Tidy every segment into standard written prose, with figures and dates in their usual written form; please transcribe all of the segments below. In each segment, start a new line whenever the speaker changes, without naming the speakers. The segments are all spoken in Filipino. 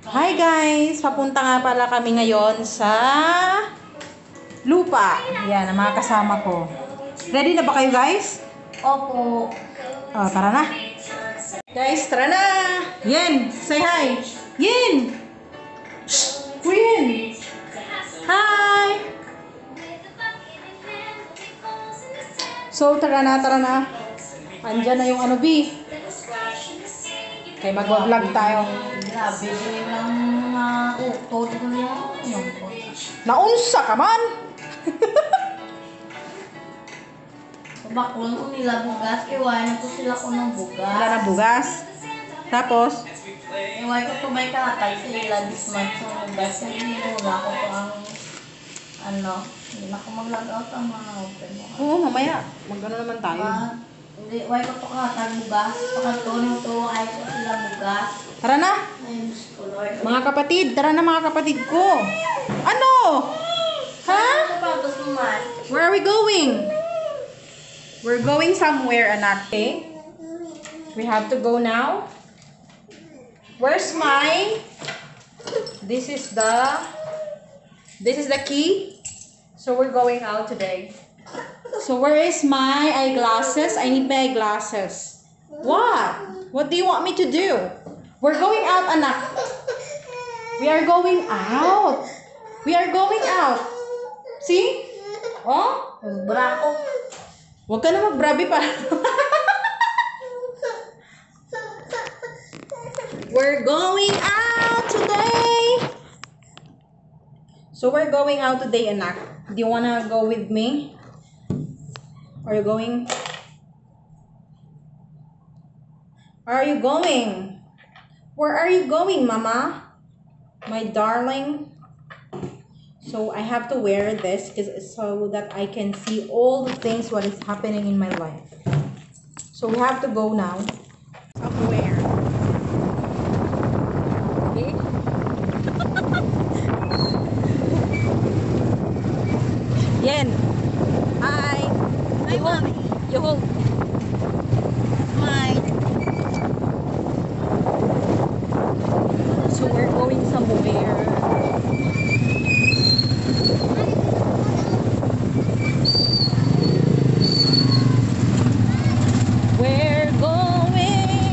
Hi guys! Papunta nga pala kami ngayon sa lupa. Yan, ang mga kasama ko. Ready na ba kayo guys?
Opo.
Oh, tara na. Guys, tara na! Yen! Say hi! Yen! Yen! Hi! So, tara na, tara na. Andyan na yung ano, B. Kaya mag-vlog tayo.
Grabe, din lang mga ukod ko niya.
Naunsa ka man?
Bakul ko nila bugas, iwanan ko sila ko ng bugas.
Wala na bugas. Tapos,
Iwan ko to may kakatag sila this month sa bugas. Hindi wala ko to ang hindi na ako mag-log out ang mga open mo.
oo, mamaya. Mag-ano naman tayo.
Hindi, iwan ko to kakatag bugas. Pakatunin to, ay ko sila bugas.
Tara na!
Ay, Diyos ko, Lord.
Mga kapatid, tara na mga kapatid ko. Ano? Ha?
Sapatos mo man.
Where are we going? We're going somewhere, anak. Okay? We have to go now. Where's my... This is the key. So we're going out today. So where is my eyeglasses? I need my eyeglasses. What? What do you want me to do? We're going out, anak. We are going out. We are going out. See? Oh?
Brako.
Huwag ka na magbrabe pa. We're going out today. So we're going out today, anak. Do you wanna go with me? Are you going? Are you going? Where are you going, mama? My darling. So I have to wear this so that I can see all the things what is happening in my life. So we have to go now. Somewhere. Okay? Yen. Hi.
Hi, mommy.
You hold.
Hi.
So we're going somewhere. We're going.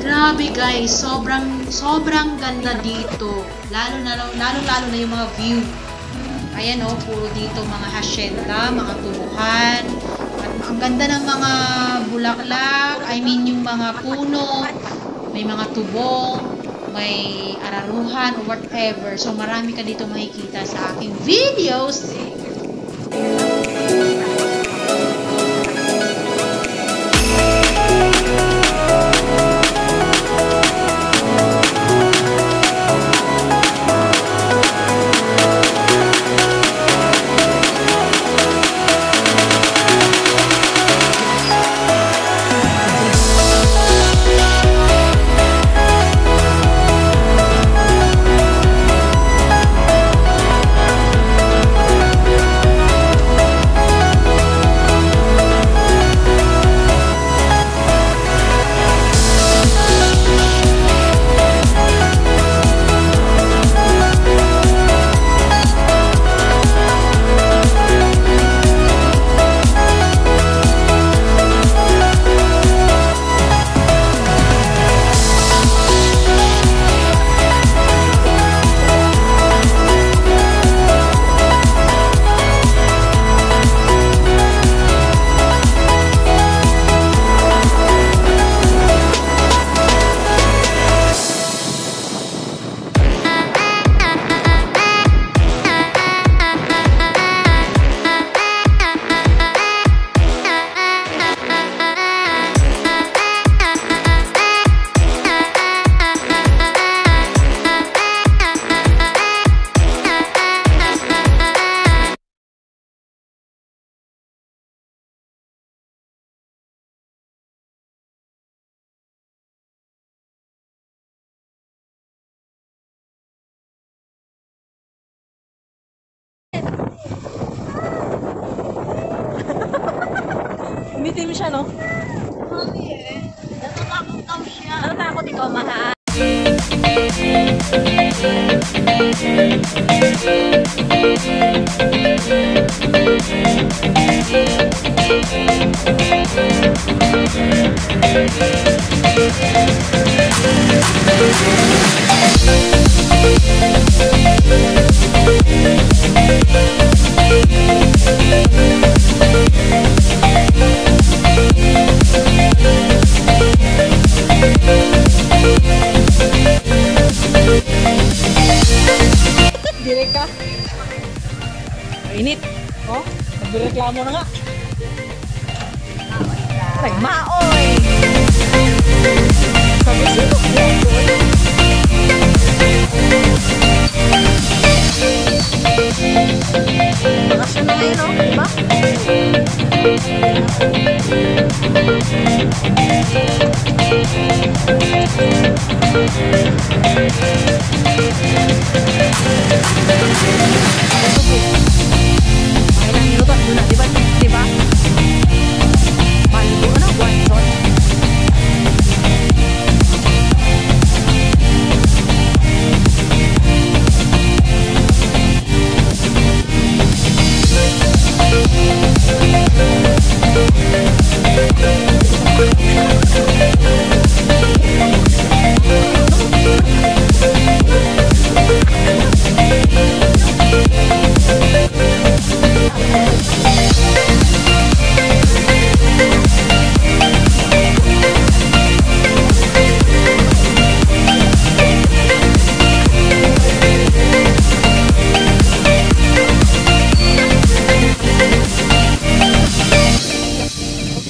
Grabe guys, sobrang ganda dito. Lalo na yung mga view. Ayan oh, puro dito mga hacienda, mga tubuhan. At ang ganda ng mga bulaklak, I mean yung mga puno, may mga tubong, may araruhan or whatever. So marami ka dito makikita sa aking videos.
Umitim siya, no?
Mami eh. Natatakot daw siya.
Ano takot ikaw, mahal? Direk ka. Init. Oh, nagreklamo na nga. Nagmaoy. Sabi sino? Bakasyon na ngayon, no? Diba? Ilang minuto doon na, diba? Diba? Maligo na, Watson.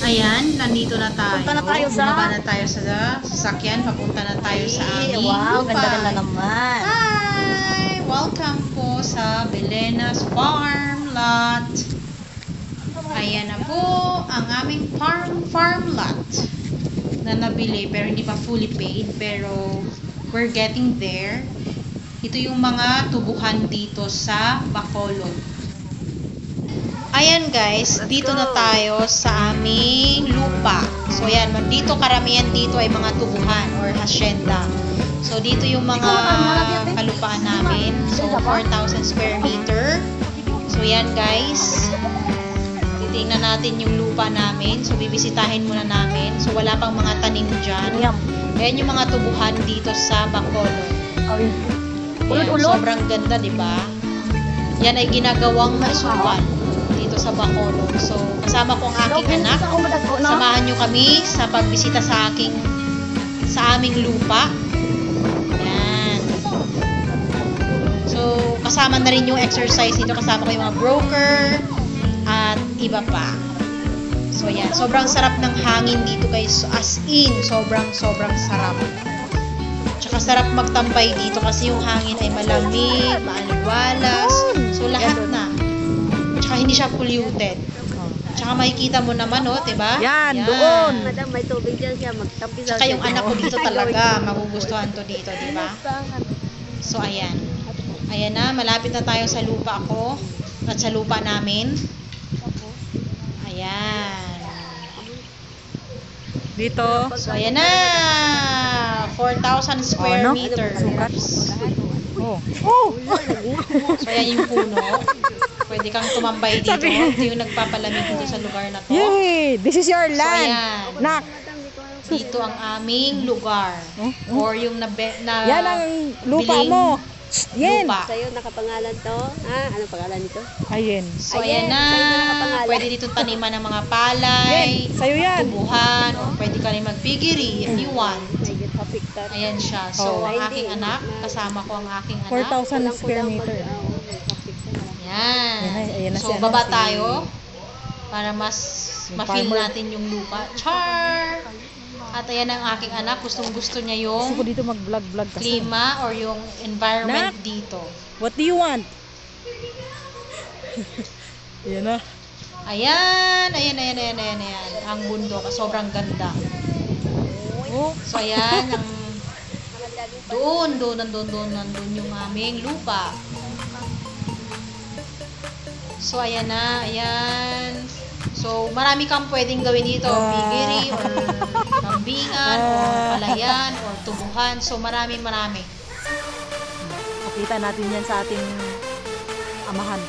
Ayan, nandito na tayo.
Punta na tayo sa-
Bumaba na tayo sa sasakyan. Papunta na tayo sa aming
Wow,
lupa.
ganda-ganda naman.
Hi! Welcome po sa Belena's Farm Lot. Ayan na po ang aming farm lot na nabili pero hindi pa fully paid, pero we're getting there. Ito yung mga tubuhan dito sa Bacolod. Ayan guys, dito na tayo sa aming lupa. So ayan, dito karamihan dito ay mga tubuhan or hacienda. So dito yung mga kalupaan namin. So 4,000 square meter. So ayan guys, titingnan natin yung lupa namin. So bibisitahin muna namin. So wala pang mga tanim dyan. Ayan yung mga tubuhan dito sa Bacolod. Ayan, sobrang ganda, di ba? Yan ay ginagawang masukan dito sa Bacolod. So, kasama ko ang aking anak. Samahan nyo kami sa pagbisita sa aming lupa. Yan. So, kasama na rin yung exercise dito. Kasama ko yung mga broker at iba pa. So, yan. Sobrang sarap ng hangin dito guys. As in, sobrang sarap. Tsaka sarap magtambay dito kasi yung hangin ay malamig, maaliwalas. So, lahat na. Tsaka hindi siya polluted. Tsaka makikita mo naman, oh, diba?
Yan, doon.
Madam, may tubig dyan siya. Magtampi
Tsaka yung anak ko dito talaga, magugustuhan to dito, diba? So, ayan. Ayan na, malapit na tayo sa lupa ko at sa lupa namin. Ayan.
Dito.
So, ayan na. 4,000 square
Oh, no?
meters.
Oh. Oh!
So, ayan yung puno. Pwede kang tumambay dito. Ito yung nagpapalamig dito sa lugar na to.
Yay! This is your
So,
land.
ayan.
Nak.
Dito ang aming lugar. Or yung na
Yan ang lupa
biling
mo. Yan.
lupa.
Sa'yo nakapangalan to. Ah, ano pangalan nito?
Ayun.
So,
Ayan,
ayan na.
sa'yo na nakapangalan.
Pwede dito taniman ng mga palay,
Yan. Sa'yo yan.
tubuhan, o pwede ka rin magpigiri if you want.
May good topic to.
Ayan siya. So,
Oh.
ang aking anak, kasama ko ang aking anak.
4,000 square meter.
May topic to.
Yan.
Ayan na
So,
si ano,
baba
si-
tayo para mas
Yung
ma-feel
farmer.
natin yung lupa. Char! At ayan ang aking anak. Gustong-gusto niya
Gusto ko
yung
dito mag-vlog kasi.
klima or yung environment
Nak?
dito.
What do you want? Yan na.
Ayan. Ang bundok. Sobrang ganda.
Oh.
So, ayan. Nandun yung aming lupa. So, ayan na. Ayan. So, marami kang pwedeng gawin dito. Pigiri, or kambingan, or palayan, or tubuhan. So, marami.
Pakita natin yan sa ating amahan.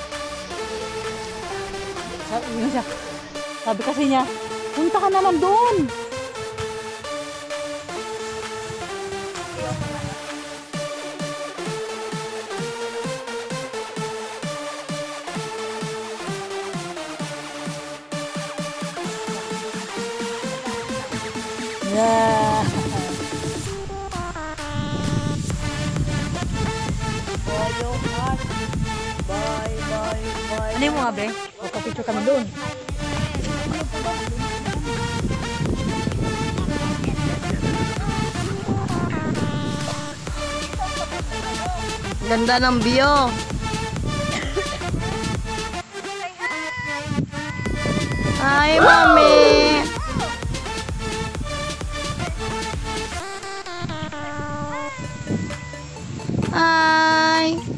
Sabi kasi niya, punta ka naman doon. Yeah. Ano yung mga bre? Picture kami doon.
Ganda ng view. Hi, Mami. Hi.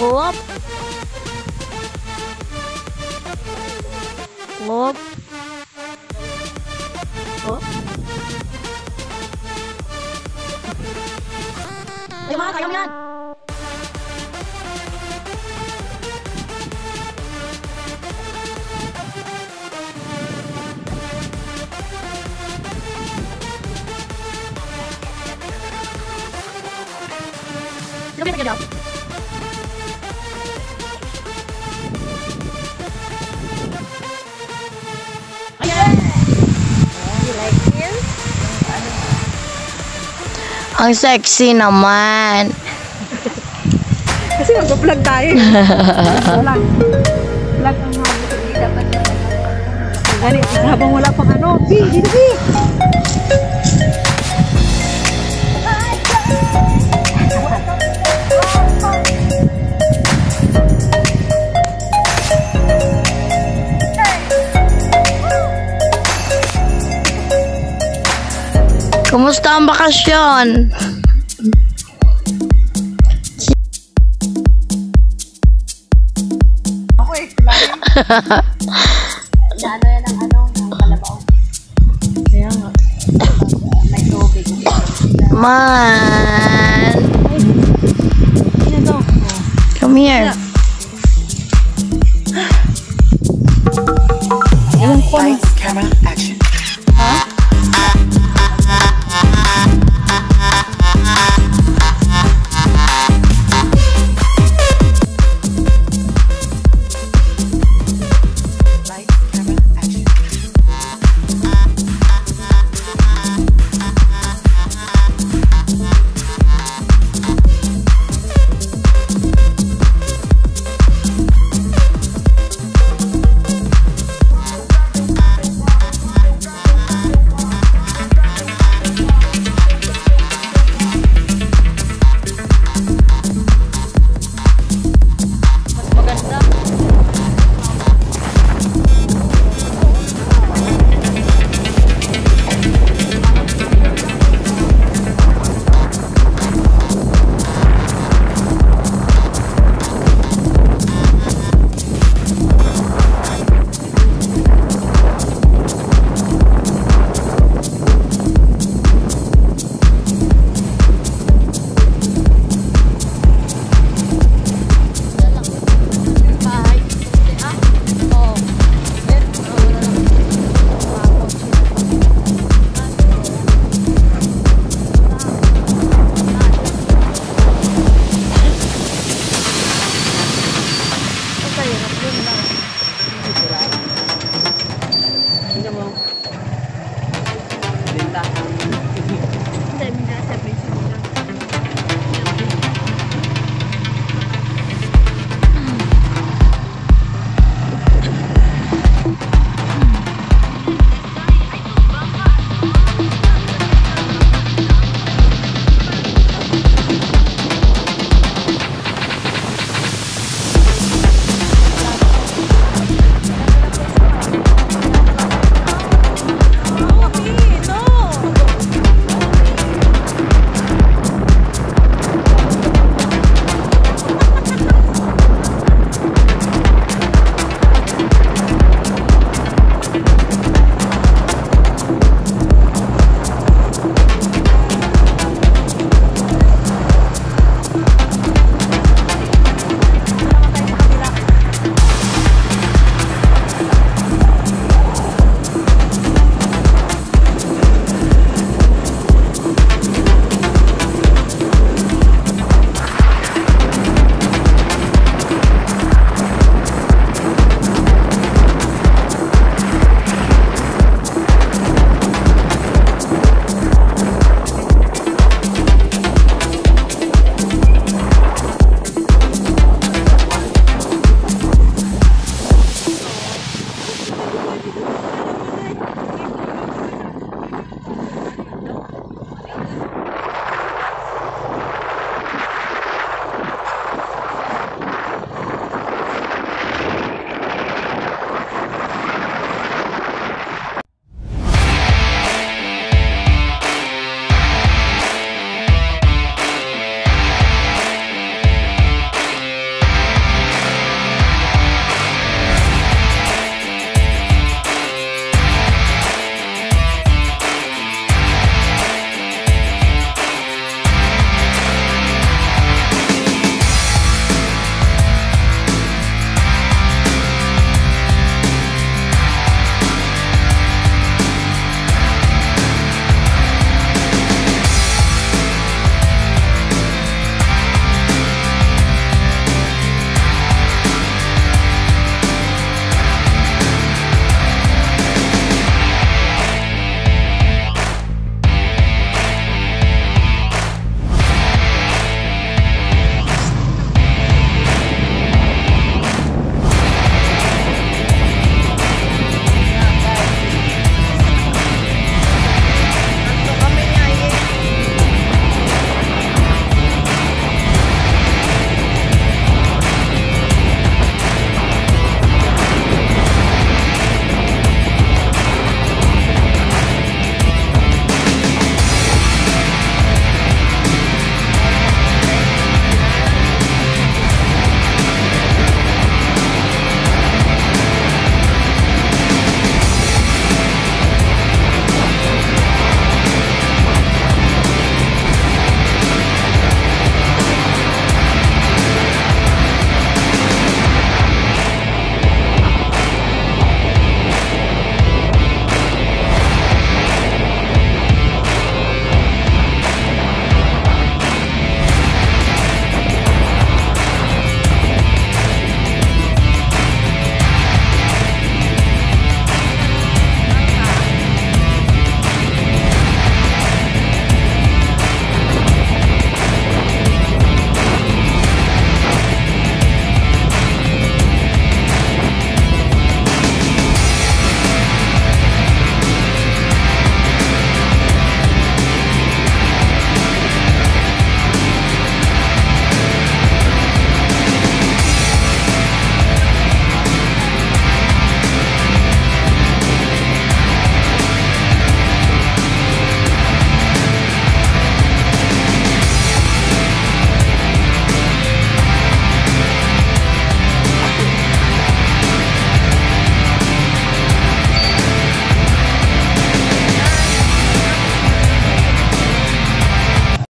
Whoop. Whoop. Oh. Ay, mga kaya mo yan. Sino ba yung ang sexy naman.
Kasi mag-vlog tayo. Wala. Vlog ang habang hindi dapat yan. Ganit, habang wala pang ano. Dito,
Kumusta ang bakasyon?
ako eh.
Ano yan ang kalabaw.
Kaya nga.
May tubig.
Man. Come here.